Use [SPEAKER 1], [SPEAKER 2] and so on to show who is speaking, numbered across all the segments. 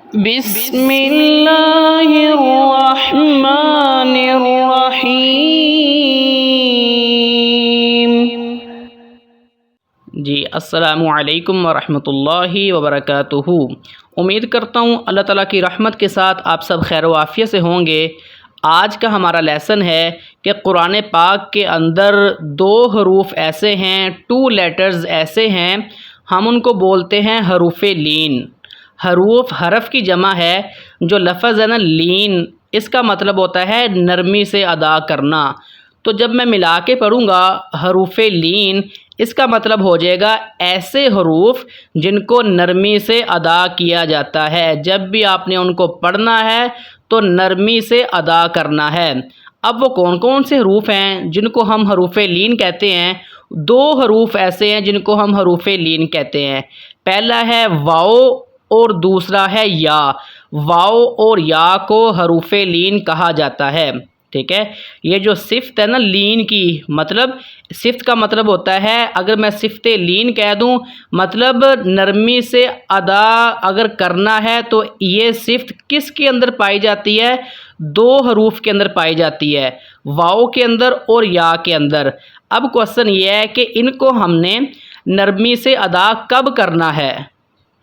[SPEAKER 1] بسم اللہ الرحمن الرحیم۔ جی السلام علیکم ورحمۃ اللہ وبرکاتہ۔ امید کرتا ہوں اللہ تعالیٰ کی رحمت کے ساتھ آپ سب خیر و عافیت سے ہوں گے۔ آج کا ہمارا لیسن ہے کہ قرآن پاک کے اندر 2 حروف ایسے ہیں، 2 لیٹرز ایسے ہیں، ہم ان کو بولتے ہیں حروف لین۔ حرف کی جمع ہے، جو لفظ ہے نا لین، اس کا مطلب ہوتا ہے نرمی سے ادا کرنا۔ تو جب میں ملا کے پڑھوں گا حروف لین، اس کا مطلب ہو جائے گا ایسے حروف جن کو نرمی سے ادا کیا جاتا ہے۔ جب بھی آپ نے ان کو پڑھنا ہے تو نرمی سے ادا کرنا ہے۔ اب وہ کون کون سے حروف ہیں جن کو ہم حروف لین کہتے ہیں؟ 2 حروف ایسے ہیں جن کو ہم حروف لین کہتے ہیں۔ پہلا ہے واو اور دوسرا ہے یا۔ واو اور یا کو حروف لین کہا جاتا ہے، ٹھیک ہے۔ یہ جو صفت ہے نا لین کی، مطلب صفت کا مطلب ہوتا ہے، اگر میں صفت لین کہہ دوں مطلب نرمی سے ادا اگر کرنا ہے، تو یہ صفت کس کے اندر پائی جاتی ہے؟ 2 حروف کے اندر پائی جاتی ہے، واو کے اندر اور یا کے اندر۔ اب کوشچن یہ ہے کہ ان کو ہم نے نرمی سے ادا کب کرنا ہے؟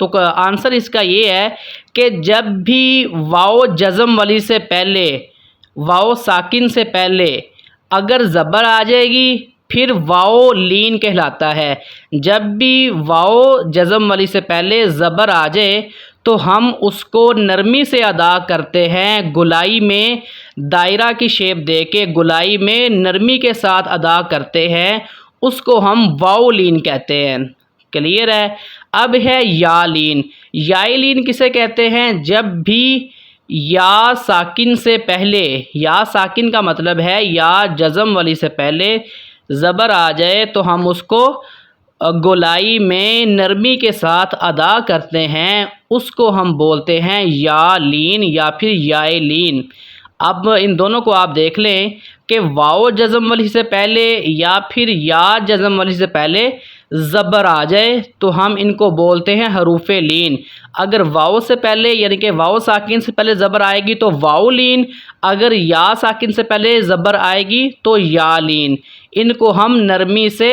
[SPEAKER 1] تو آنسر اس کا یہ ہے کہ جب بھی واو جزم والی سے پہلے، واو ساکن سے پہلے اگر زبر آ جائے گی پھر واو لین کہلاتا ہے۔ جب بھی واو جزم والی سے پہلے زبر آ جائے تو ہم اس کو نرمی سے ادا کرتے ہیں، گولائی میں دائرہ کی شیپ دے کے گولائی میں نرمی کے ساتھ ادا کرتے ہیں، اس کو ہم واو لین کہتے ہیں۔ کلیئر ہے؟ اب ہے یا لین۔ یا لین کسے کہتے ہیں؟ جب بھی یا ساکن سے پہلے، یا ساکن کا مطلب ہے یا جزم والی سے پہلے زبر آ جائے تو ہم اس کو گولائی میں نرمی کے ساتھ ادا کرتے ہیں، اس کو ہم بولتے ہیں یا لین یا پھر یا لین۔ اب ان دونوں کو آپ دیکھ لیں کہ واو جزم والی سے پہلے یا پھر یا جزم والی سے پہلے زبر آ جائے تو ہم ان کو بولتے ہیں حروف لین۔ اگر واو سے پہلے یعنی کہ واو ساکن سے پہلے زبر آئے گی تو واو لین، اگر یا ساکن سے پہلے زبر آئے گی تو یا لین۔ ان کو ہم نرمی سے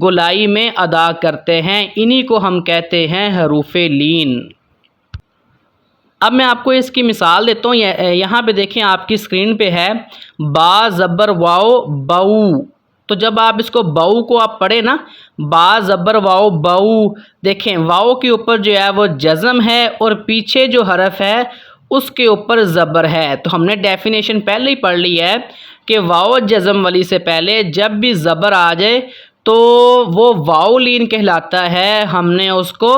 [SPEAKER 1] گولائی میں ادا کرتے ہیں، انہی کو ہم کہتے ہیں حروف لین۔ اب میں آپ کو اس کی مثال دیتا ہوں۔ یہاں پہ دیکھیں، آپ کی اسکرین پہ ہے با زبر واو بو۔ تو جب آپ اس کو بو کو آپ پڑھیں نا، با زبر واو بو، دیکھیں واو کے اوپر جو ہے وہ جزم ہے اور پیچھے جو حرف ہے اس کے اوپر زبر ہے۔ تو ہم نے ڈیفینیشن پہلے ہی پڑھ لی ہے کہ واو جزم والی سے پہلے جب بھی زبر آ جائے تو وہ واو لین کہلاتا ہے، ہم نے اس کو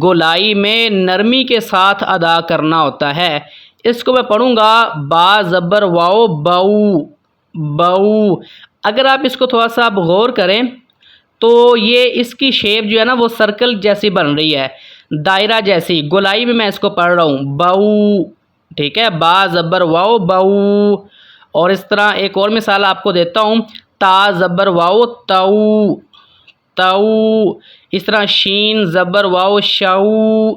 [SPEAKER 1] گولائی میں نرمی کے ساتھ ادا کرنا ہوتا ہے۔ اس کو میں پڑھوں گا با زبر واو بو بو۔ اگر آپ اس کو تھوڑا سا آپ غور کریں تو یہ اس کی شیپ جو ہے نا وہ سرکل جیسی بن رہی ہے، دائرہ جیسی۔ گولائی میں اس کو پڑھ رہا ہوں بو، ٹھیک ہے، با زبر واو بو۔ اور اس طرح ایک اور مثال آپ کو دیتا ہوں، تا زبر واو تو تو۔ اس طرح شین زبر واو شو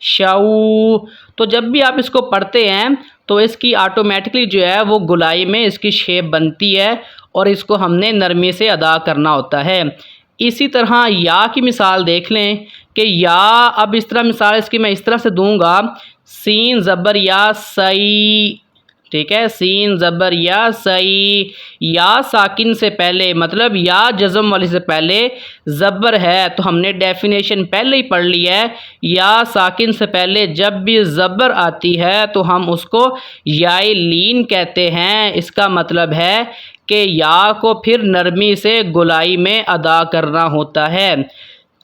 [SPEAKER 1] شو۔ تو جب بھی آپ اس کو پڑھتے ہیں تو اس کی آٹومیٹکلی جو ہے وہ گولائی میں اس کی شیپ بنتی ہے اور اس کو ہم نے نرمی سے ادا کرنا ہوتا ہے۔ اسی طرح یا کی مثال دیکھ لیں کہ یا، اب اس طرح مثال اس کی میں اس طرح سے دوں گا، سین زبر یا سی، ٹھیک ہے، سین زبر یا سی۔ یا ساکن سے پہلے مطلب یا جزم والی سے پہلے زبر ہے تو ہم نے ڈیفینیشن پہلے ہی پڑھ لی ہے، یا ساکن سے پہلے جب بھی زبر آتی ہے تو ہم اس کو یا لین کہتے ہیں۔ اس کا مطلب ہے کہ یا کو پھر نرمی سے گولائی میں ادا کرنا ہوتا ہے،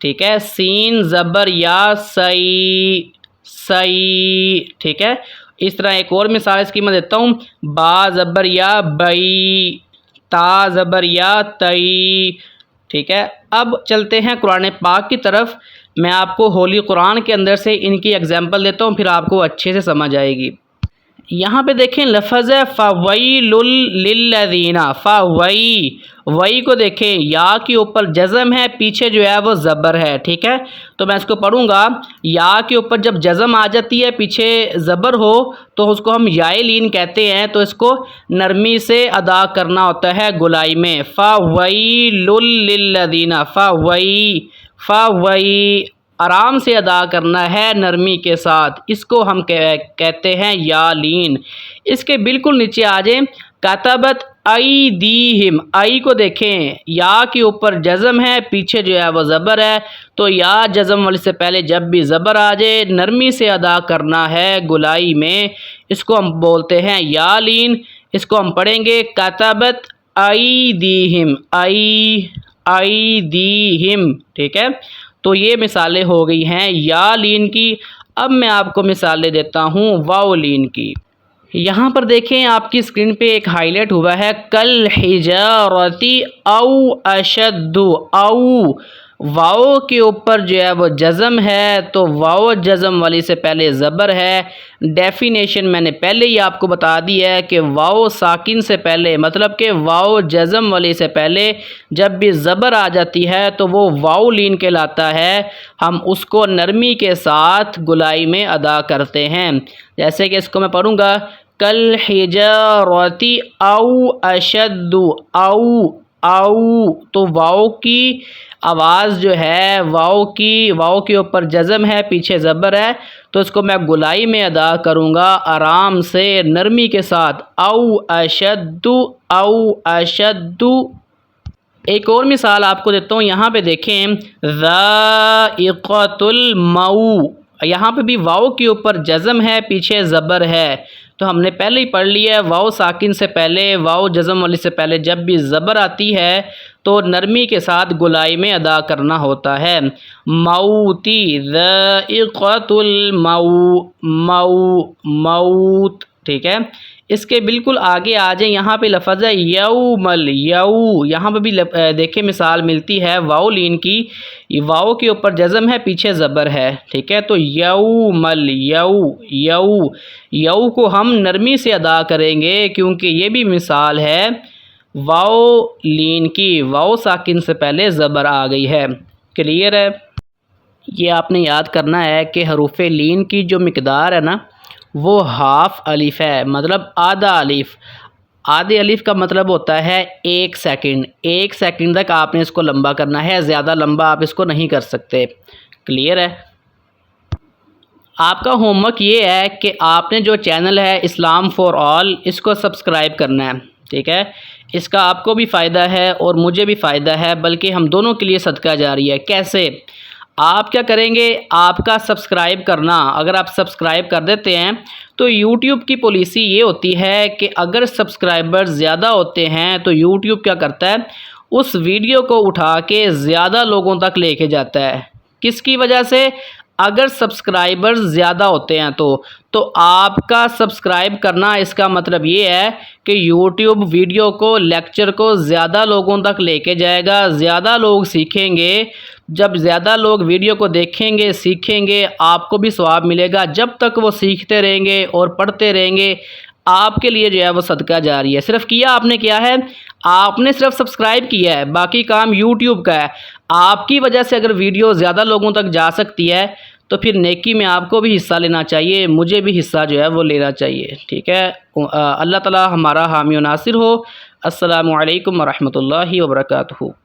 [SPEAKER 1] ٹھیک ہے، سین زبر یا سی سی، ٹھیک ہے۔ اس طرح ایک اور مثال اس کی میں دیتا ہوں، با زبر یا بئی، تا زبر یا تئی، ٹھیک ہے۔ اب چلتے ہیں قرآن پاک کی طرف۔ میں آپ کو ہولی قرآن کے اندر سے ان کی ایگزامپل دیتا ہوں، پھر آپ کو اچھے سے سمجھ آئے گی۔ یہاں پہ دیکھیں لفظ ہے فویل للذین، وئی کو دیکھیں یا کے اوپر جزم ہے، پیچھے جو ہے وہ زبر ہے، ٹھیک ہے. تو میں اس کو پڑھوں گا. یا کے اوپر جب جزم آ جاتی ہے، پیچھے زبر ہو، تو اس کو ہم یائے لین کہتے ہیں. تو اس کو نرمی سے ادا کرنا ہوتا ہے گلائی میں. فویل للذین، فوئی آرام سے ادا کرنا ہے نرمی کے ساتھ، اس کو ہم کہتے ہیں یا لین. اس کے بالکل نیچے آ جائیں کتبت ایدیہم، ای کو دیکھیں یا کے اوپر جزم ہے، پیچھے جو ہے وہ زبر ہے. تو یا جزم والے سے پہلے جب بھی زبر آ جائے نرمی سے ادا کرنا ہے گلائی میں، اس کو ہم بولتے ہیں یا لین. اس کو ہم پڑھیں گے کتبت ایدیہم، ایدیہم، ٹھیک ہے. تو یہ مثالیں ہو گئی ہیں یا لین کی. اب میں آپ کو مثالیں دیتا ہوں واو لین کی. یہاں پر دیکھیں آپ کی اسکرین پہ ایک ہائی لائٹ ہوا ہے کل حجارتی او اشد. او واو کے اوپر جو ہے وہ جزم ہے، تو واو جزم والی سے پہلے زبر ہے. ڈیفینیشن میں نے پہلے ہی آپ کو بتا دی ہے کہ واو ساکن سے پہلے، مطلب کہ واو جزم والی سے پہلے جب بھی زبر آ جاتی ہے تو وہ واو لین کہلاتا ہے. ہم اس کو نرمی کے ساتھ گلائی میں ادا کرتے ہیں. جیسے کہ اس کو میں پڑھوں گا کل حجارتی او اشد. او تو واو کی آواز جو ہے، واو کے اوپر جزم ہے، پیچھے زبر ہے، تو اس کو میں گلائی میں ادا کروں گا آرام سے نرمی کے ساتھ. او اشد، او اشد. ایک اور مثال آپ کو دیتا ہوں. یہاں پہ دیکھیں ذائقۃ الموت، یہاں پہ بھی واو کے اوپر جزم ہے، پیچھے زبر ہے. تو ہم نے پہلے ہی پڑھ لیا ہے واو ساکن سے پہلے، واو جزم والی سے پہلے جب بھی زبر آتی ہے تو نرمی کے ساتھ گلائی میں ادا کرنا ہوتا ہے. موتی، ذائقۃ موت، ٹھیک ہے. اس کے بالکل آگے آ جائیں. یہاں پہ لفظ ہے یومل، یہاں پہ بھی دیکھیں مثال ملتی ہے واو لین کی. واو کے اوپر جزم ہے، پیچھے زبر ہے، ٹھیک ہے. تو یومل، یو کو ہم نرمی سے ادا کریں گے کیونکہ یہ بھی مثال ہے واو لین کی. واو ساکن سے پہلے زبر آ گئی ہے. کلیئر ہے؟ یہ آپ نے یاد کرنا ہے کہ حروف لین کی جو مقدار ہے نا وہ ہاف الف ہے، مطلب آدھا الف. آدھے الف کا مطلب ہوتا ہے 1 سیکنڈ. 1 سیکنڈ تک آپ نے اس کو لمبا کرنا ہے، زیادہ لمبا آپ اس کو نہیں کر سکتے. کلیئر ہے؟ آپ کا ہوم ورک یہ ہے کہ آپ نے جو چینل ہے اسلام فار آل، اس کو سبسکرائب کرنا ہے، ٹھیک ہے. اس کا آپ کو بھی فائدہ ہے اور مجھے بھی فائدہ ہے، بلکہ ہم دونوں کے لیے صدقہ جاری ہے. کیسے؟ آپ کیا کریں گے؟ آپ کا سبسکرائب کرنا، اگر آپ سبسکرائب کر دیتے ہیں تو یوٹیوب کی پالیسی یہ ہوتی ہے کہ اگر سبسکرائبر زیادہ ہوتے ہیں تو یوٹیوب کیا کرتا ہے، اس ویڈیو کو اٹھا کے زیادہ لوگوں تک لے کے جاتا ہے. کس کی وجہ سے؟ اگر سبسکرائبر زیادہ ہوتے ہیں تو آپ کا سبسکرائب کرنا اس کا مطلب یہ ہے کہ یوٹیوب ویڈیو کو، لیکچر کو زیادہ لوگوں تک لے کے جائے گا. زیادہ لوگ سیکھیں گے. جب زیادہ لوگ ویڈیو کو دیکھیں گے، سیکھیں گے، آپ کو بھی ثواب ملے گا. جب تک وہ سیکھتے رہیں گے اور پڑھتے رہیں گے آپ کے لیے جو ہے وہ صدقہ جاری ہے. صرف کیا آپ نے کیا ہے، آپ نے صرف سبسکرائب کیا ہے، باقی کام یوٹیوب کا ہے. آپ کی وجہ سے اگر ویڈیو زیادہ لوگوں تک جا سکتی ہے تو پھر نیکی میں آپ کو بھی حصہ لینا چاہیے، مجھے بھی حصہ جو ہے وہ لینا چاہیے، ٹھیک ہے. اللہ تعالی ہمارا حامی و ناصر ہو. السلام علیکم ورحمۃ اللہ وبرکاتہ.